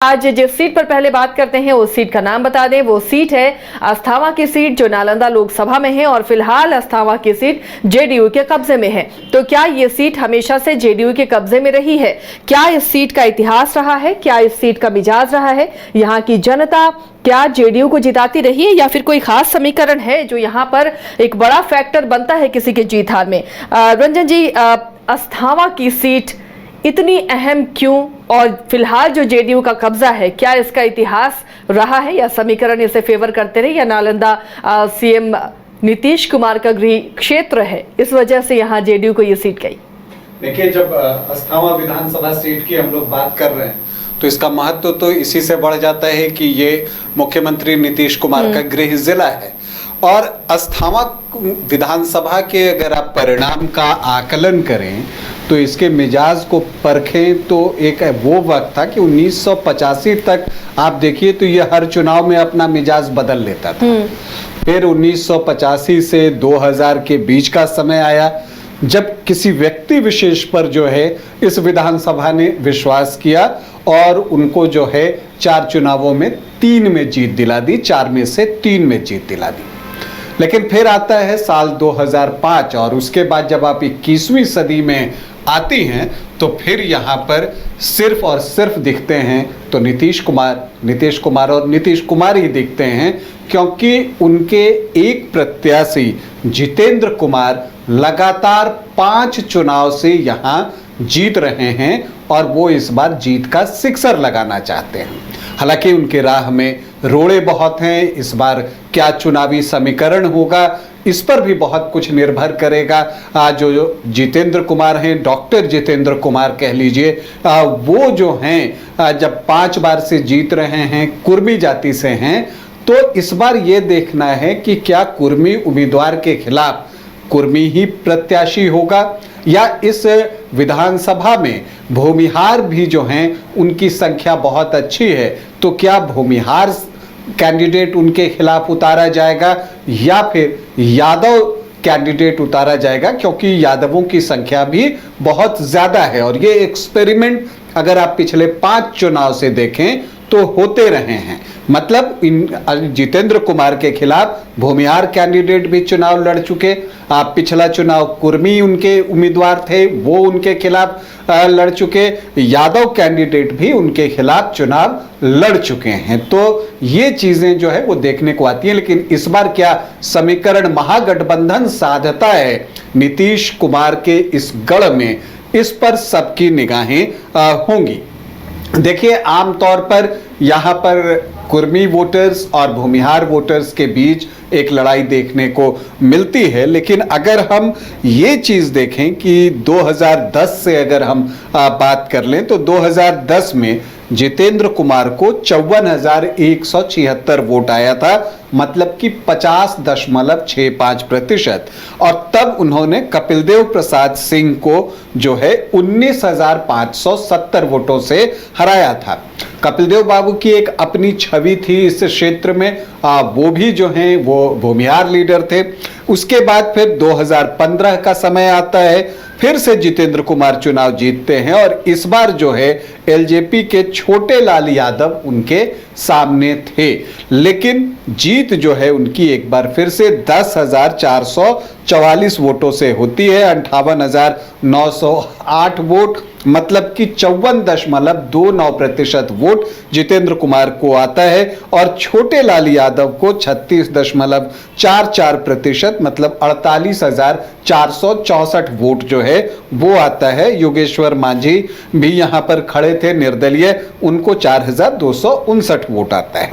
आज जिस सीट पर पहले बात करते हैं उस सीट का नाम बता दें। वो सीट है अस्थावा की सीट जो नालंदा लोकसभा में है और फिलहाल अस्थावा की सीट जेडीयू के कब्जे में है। तो क्या ये सीट हमेशा से जेडीयू के कब्जे में रही है? क्या इस सीट का इतिहास रहा है? क्या इस सीट का मिजाज रहा है? यहाँ की जनता क्या जेडीयू को जिताती रही है या फिर कोई खास समीकरण है जो यहाँ पर एक बड़ा फैक्टर बनता है किसी के जीत हार में? रंजन जी, अस्थावा की सीट इतनी अहम क्यों और फिलहाल जो जेडीयू का कब्जा है क्या इसका इतिहास रहा है या समीकरण इसे फेवर करते रहे, या नालंदा सीएम नीतीश कुमार का गृह क्षेत्र है इस वजह से यहाँ जेडीयू को ये सीट गई? देखिए, जब अस्थावा विधानसभा सीट की हम लोग बात कर रहे हैं तो इसका महत्व तो इसी से बढ़ जाता है कि ये मुख्यमंत्री नीतीश कुमार का गृह जिला है। और अस्थावा विधानसभा के अगर आप परिणाम का आकलन करें तो इसके मिजाज को परखें तो एक वो वक्त था कि 1985 तक आप देखिए तो ये हर चुनाव में अपना मिजाज बदल लेता था। फिर 1985 से 2000 के बीच का समय आया जब किसी व्यक्ति विशेष पर जो है इस विधानसभा ने विश्वास किया और उनको जो है 4 चुनावों में 3 में जीत दिला दी, 4 में से 3 में जीत दिला दी। लेकिन फिर आता है साल 2005 और उसके बाद जब आप 21वीं सदी में आती हैं तो फिर यहाँ पर सिर्फ और सिर्फ दिखते हैं तो नीतीश कुमार और नीतीश कुमार ही दिखते हैं, क्योंकि उनके एक प्रत्याशी जितेंद्र कुमार लगातार 5 चुनाव से यहाँ जीत रहे हैं और वो इस बार जीत का सिक्सर लगाना चाहते हैं। हालांकि उनके राह में रोड़े बहुत हैं। इस बार क्या चुनावी समीकरण होगा इस पर भी बहुत कुछ निर्भर करेगा। जो जितेंद्र कुमार हैं, डॉक्टर जितेंद्र कुमार कह लीजिए, वो जो हैं जब 5 बार से जीत रहे हैं, कुर्मी जाति से हैं, तो इस बार ये देखना है कि क्या कुर्मी उम्मीदवार के खिलाफ कुर्मी ही प्रत्याशी होगा या इस विधानसभा में भूमिहार भी जो हैं उनकी संख्या बहुत अच्छी है, तो क्या भूमिहार कैंडिडेट उनके खिलाफ उतारा जाएगा या फिर यादव कैंडिडेट उतारा जाएगा, क्योंकि यादवों की संख्या भी बहुत ज्यादा है। और ये एक्सपेरिमेंट अगर आप पिछले 5 चुनाव से देखें तो होते रहे हैं। मतलब जितेंद्र कुमार के खिलाफ भूमिहार कैंडिडेट भी चुनाव लड़ चुके। आप पिछला चुनाव कुर्मी उनके उम्मीदवार थे, वो उनके खिलाफ लड़ चुके। यादव कैंडिडेट भी उनके खिलाफ चुनाव लड़ चुके हैं। तो ये चीजें जो है वो देखने को आती हैं। लेकिन इस बार क्या समीकरण महागठबंधन साधता है नीतीश कुमार के इस गढ़ में, इस पर सबकी निगाहें होंगी। देखिए, आमतौर पर यहाँ पर कुर्मी वोटर्स और भूमिहार वोटर्स के बीच एक लड़ाई देखने को मिलती है। लेकिन अगर हम ये चीज़ देखें कि 2010 से अगर हम बात कर लें तो 2010 में जितेंद्र कुमार को 54,176 वोट आया था, मतलब कि 50.65%। और तब उन्होंने कपिलदेव प्रसाद सिंह को जो है 19,570 वोटों से हराया था। कपिलदेव बाबू की एक अपनी छवि थी इस क्षेत्र में, वो भी जो हैं वो भूमिहार लीडर थे। उसके बाद फिर 2015 का समय आता है, फिर से जितेंद्र कुमार चुनाव जीतते हैं और इस बार जो है एलजेपी के छोटे लाल यादव उनके सामने थे। लेकिन जीत जो है उनकी एक बार फिर से 10,444 वोटों से होती है, 58,908 वोट, मतलब कि 54.29% वोट जितेंद्र कुमार को आता है और छोटे लाल यादव को 36.44%, मतलब 48,464 वोट जो है वो आता है। योगेश्वर मांझी भी यहां पर खड़े थे निर्दलीय, उनको 4,259 वोट आता है।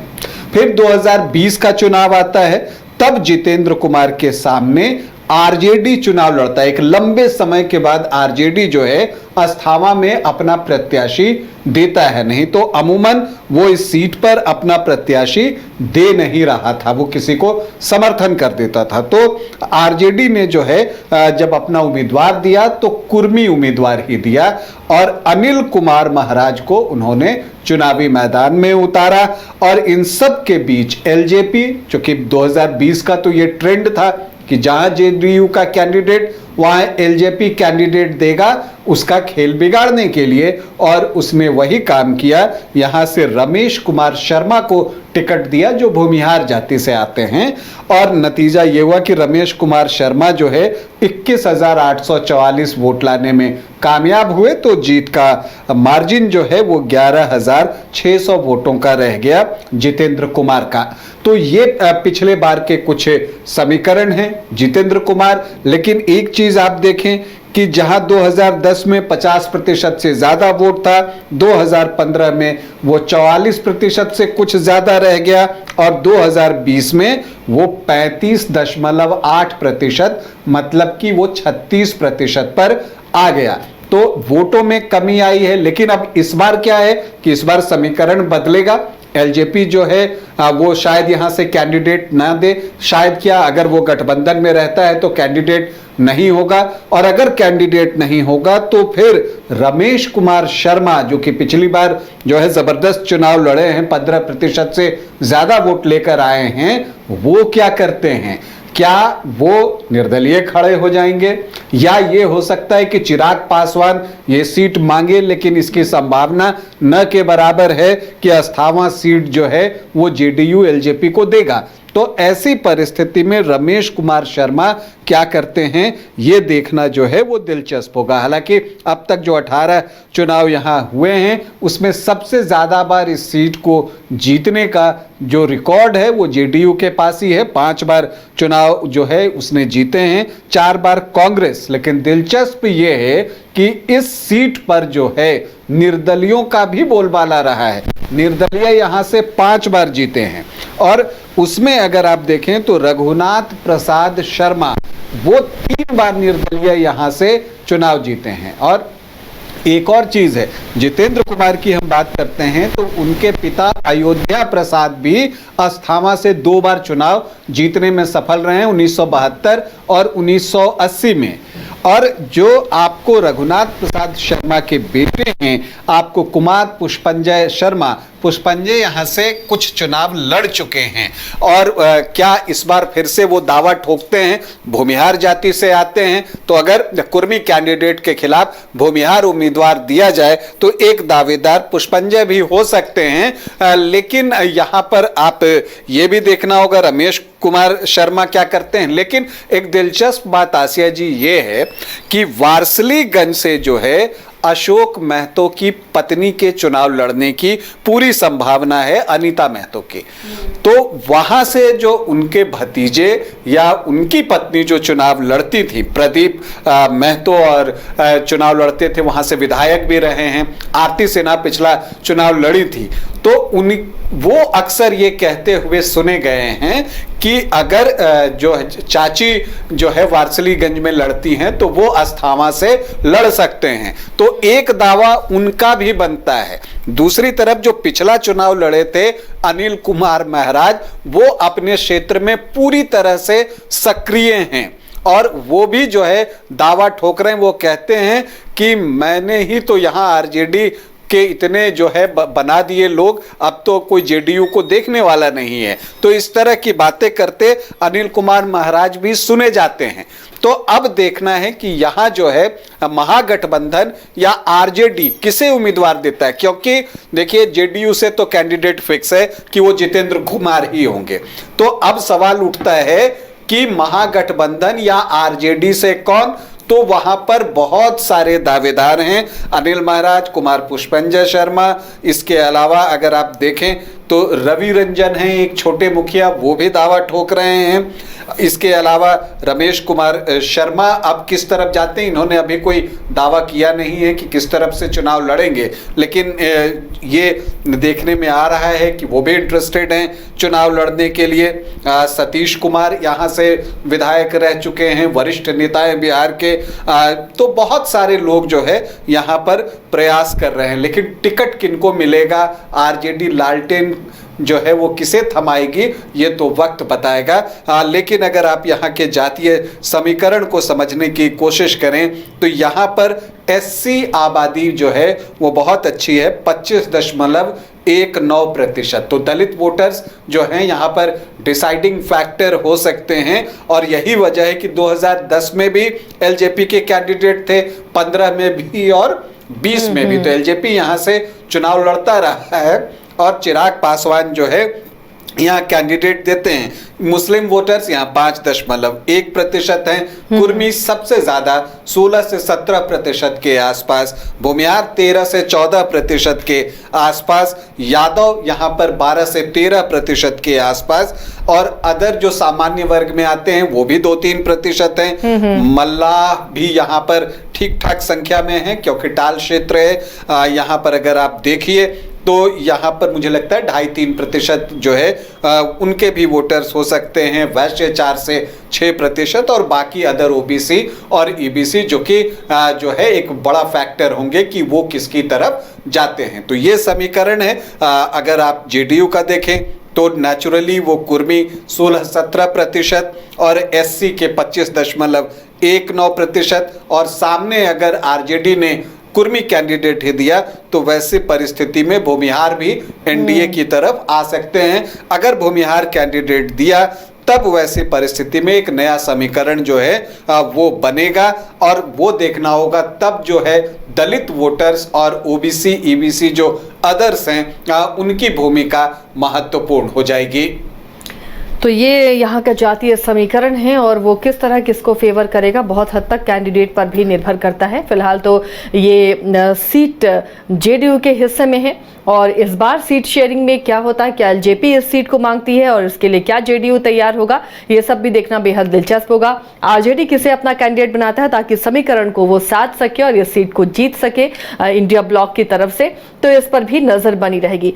फिर 2020 का चुनाव आता है, तब जितेंद्र कुमार के सामने आरजेडी चुनाव लड़ता है। एक लंबे समय के बाद आरजेडी जो है अस्थावा में अपना प्रत्याशी देता है, नहीं तो अमूमन वो इस सीट पर अपना प्रत्याशी दे नहीं रहा था, वो किसी को समर्थन कर देता था। तो आरजेडी ने जो है जब अपना उम्मीदवार दिया तो कुर्मी उम्मीदवार ही दिया और अनिल कुमार महाराज को उन्होंने चुनावी मैदान में उतारा। और इन सब के बीच एलजेपी, चूंकि 2020 का तो ये ट्रेंड था कि जहां जेडीयू का कैंडिडेट वहां एलजेपी कैंडिडेट देगा उसका खेल बिगाड़ने के लिए, और उसने वही काम किया। यहां से रमेश कुमार शर्मा को टिकट दिया जो भूमिहार जाति से आते हैं, और नतीजा ये हुआ कि रमेश कुमार शर्मा जो है 21,844 वोट लाने में कामयाब हुए। तो जीत का मार्जिन जो है वो 11,600 वोटों का रह गया जितेंद्र कुमार का। तो ये पिछले बार के कुछ समीकरण हैं जितेंद्र कुमार। लेकिन एक चीज आप देखें कि जहां 2010 में 50% से ज्यादा वोट था, 2015 में वो 44% से कुछ ज्यादा रह गया, और 2020 में वो 35.8%, मतलब कि वो 36% पर आ गया। तो वोटों में कमी आई है। लेकिन अब इस बार क्या है कि इस बार समीकरण बदलेगा। एलजेपी जो है वो शायद यहां से कैंडिडेट ना दे, शायद क्या, अगर वो गठबंधन में रहता है तो कैंडिडेट नहीं होगा, और अगर कैंडिडेट नहीं होगा तो फिर रमेश कुमार शर्मा जो कि पिछली बार जो है जबरदस्त चुनाव लड़े हैं, 15% से ज्यादा वोट लेकर आए हैं, वो क्या करते हैं? क्या वो निर्दलीय खड़े हो जाएंगे, या ये हो सकता है कि चिराग पासवान ये सीट मांगे, लेकिन इसकी संभावना न के बराबर है कि अस्थावां सीट जो है वो जेडीयू एलजेपी को देगा। तो ऐसी परिस्थिति में रमेश कुमार शर्मा क्या करते हैं ये देखना जो है वो दिलचस्प होगा। हालांकि अब तक जो 18 चुनाव यहाँ हुए हैं उसमें सबसे ज्यादा बार इस सीट को जीतने का जो रिकॉर्ड है वो जेडीयू के पास ही है। 5 बार चुनाव जो है उसने जीते हैं, 4 बार कांग्रेस। लेकिन दिलचस्प ये है कि इस सीट पर जो है निर्दलियों का भी बोलबाला रहा है। निर्दलीय यहां से 5 बार जीते हैं, और उसमें अगर आप देखें तो रघुनाथ प्रसाद शर्मा वो 3 बार निर्दलीय यहां से चुनाव जीते हैं। और एक और चीज है, जितेंद्र कुमार की हम बात करते हैं तो उनके पिता अयोध्या प्रसाद भी अस्थावां से 2 बार चुनाव जीतने में सफल रहे हैं, 1972 और 1980 में। और जो आपको रघुनाथ प्रसाद शर्मा के बेटे हैं, आपको कुमार पुष्पंजय शर्मा, पुष्पंजय यहाँ से कुछ चुनाव लड़ चुके हैं, और क्या इस बार फिर से वो दावा ठोकते हैं? भूमिहार जाति से आते हैं, तो अगर कुर्मी कैंडिडेट के खिलाफ भूमिहार उम्मीदवार दिया जाए तो एक दावेदार पुष्पंजय भी हो सकते हैं। लेकिन यहाँ पर आप ये भी देखना होगा रमेश कुमार शर्मा क्या करते हैं। लेकिन एक दिलचस्प बात आसिया जी ये है कि वारसलीगंज से जो है अशोक महतो की पत्नी के चुनाव लड़ने की पूरी संभावना है, अनीता महतो की। तो वहां से जो उनके भतीजे या उनकी पत्नी जो चुनाव लड़ती थी, प्रदीप महतो, और चुनाव लड़ते थे, वहां से विधायक भी रहे हैं। आरती सिन्हा पिछला चुनाव लड़ी थी। तो वो अक्सर ये कहते हुए सुने गए हैं कि अगर जो चाची जो है वारसलीगंज में लड़ती हैं तो वो अस्थावां से लड़ सकते हैं। तो एक दावा उनका भी बनता है। दूसरी तरफ जो पिछला चुनाव लड़े थे अनिल कुमार महाराज, वो अपने क्षेत्र में पूरी तरह से सक्रिय हैं, और वो भी जो है दावा ठोक रहे हैं। वो कहते हैं कि मैंने ही तो यहाँ आरजेडी के इतने जो है बना दिए लोग, अब तो कोई जेडीयू को देखने वाला नहीं है। तो इस तरह की बातें करते अनिल कुमार महाराज भी सुने जाते हैं। तो अब देखना है कि यहां जो है महागठबंधन या आरजेडी किसे उम्मीदवार देता है, क्योंकि देखिए जेडीयू से तो कैंडिडेट फिक्स है कि वो जितेंद्र कुमार ही होंगे। तो अब सवाल उठता है कि महागठबंधन या आरजेडी से कौन? तो वहां पर बहुत सारे दावेदार हैं, अनिल महाराज, कुमार पुष्पंजय शर्मा। इसके अलावा अगर आप देखें तो रवि रंजन हैं एक छोटे मुखिया, वो भी दावा ठोक रहे हैं। इसके अलावा रमेश कुमार शर्मा अब किस तरफ जाते हैं, इन्होंने अभी कोई दावा किया नहीं है कि किस तरफ से चुनाव लड़ेंगे, लेकिन ये देखने में आ रहा है कि वो भी इंटरेस्टेड हैं चुनाव लड़ने के लिए। सतीश कुमार यहाँ से विधायक रह चुके हैं, वरिष्ठ नेता हैं बिहार के। तो बहुत सारे लोग जो है यहाँ पर प्रयास कर रहे हैं, लेकिन टिकट किनको मिलेगा, आरजेडी लालटेन जो है वो किसे थमाएगी, ये तो वक्त बताएगा। लेकिन अगर आप यहाँ के जातीय समीकरण को समझने की कोशिश करें तो यहाँ पर एससी आबादी जो है वो बहुत अच्छी है, 19%। तो दलित वोटर्स जो हैं यहाँ पर डिसाइडिंग फैक्टर हो सकते हैं, और यही वजह है कि 2010 में भी एलजेपी के कैंडिडेट थे, 15 में भी और 20 में भी। तो एलजेपी यहाँ से चुनाव लड़ता रहा है और चिराग पासवान जो है यहाँ कैंडिडेट देते हैं। मुस्लिम वोटर्स यहाँ 5.1% हैं, कुर्मी सबसे ज्यादा 16 से 17% के आसपास, भूमिहार 13 से 14% के आसपास, यादव यहाँ पर 12 से 13% के आसपास, और अदर जो सामान्य वर्ग में आते हैं वो भी 2-3% हैं। मल्लाह भी यहाँ पर ठीक ठाक संख्या में है, क्योंकि टाल क्षेत्र है। यहाँ पर अगर आप देखिए तो यहाँ पर मुझे लगता है 2.5-3% जो है उनके भी वोटर्स हो सकते हैं। वैश्य 4 से 6% और बाकी अदर ओबीसी और ईबीसी जो कि जो है एक बड़ा फैक्टर होंगे कि वो किसकी तरफ जाते हैं। तो ये समीकरण है। अगर आप जेडीयू का देखें तो नेचुरली वो कुर्मी 16-17% और एससी के 25.19%, और सामने अगर आरजेडी ने कुर्मी कैंडिडेट ही दिया तो वैसी परिस्थिति में भूमिहार भी एनडीए की तरफ आ सकते हैं। अगर भूमिहार कैंडिडेट दिया तब वैसी परिस्थिति में एक नया समीकरण जो है वो बनेगा, और वो देखना होगा तब जो है दलित वोटर्स और ओबीसी ईबीसी जो अदर्स हैं उनकी भूमिका महत्वपूर्ण हो जाएगी। तो ये यहाँ का जातीय समीकरण है और वो किस तरह किसको फेवर करेगा बहुत हद तक कैंडिडेट पर भी निर्भर करता है। फिलहाल तो ये सीट जेडीयू के हिस्से में है, और इस बार सीट शेयरिंग में क्या होता है, क्या एलजेपी इस सीट को मांगती है और इसके लिए क्या जेडीयू तैयार होगा, ये सब भी देखना बेहद दिलचस्प होगा। आरजेडी किसे अपना कैंडिडेट बनाता है ताकि समीकरण को वो साध सके और इस सीट को जीत सके इंडिया ब्लॉक की तरफ से, तो इस पर भी नजर बनी रहेगी।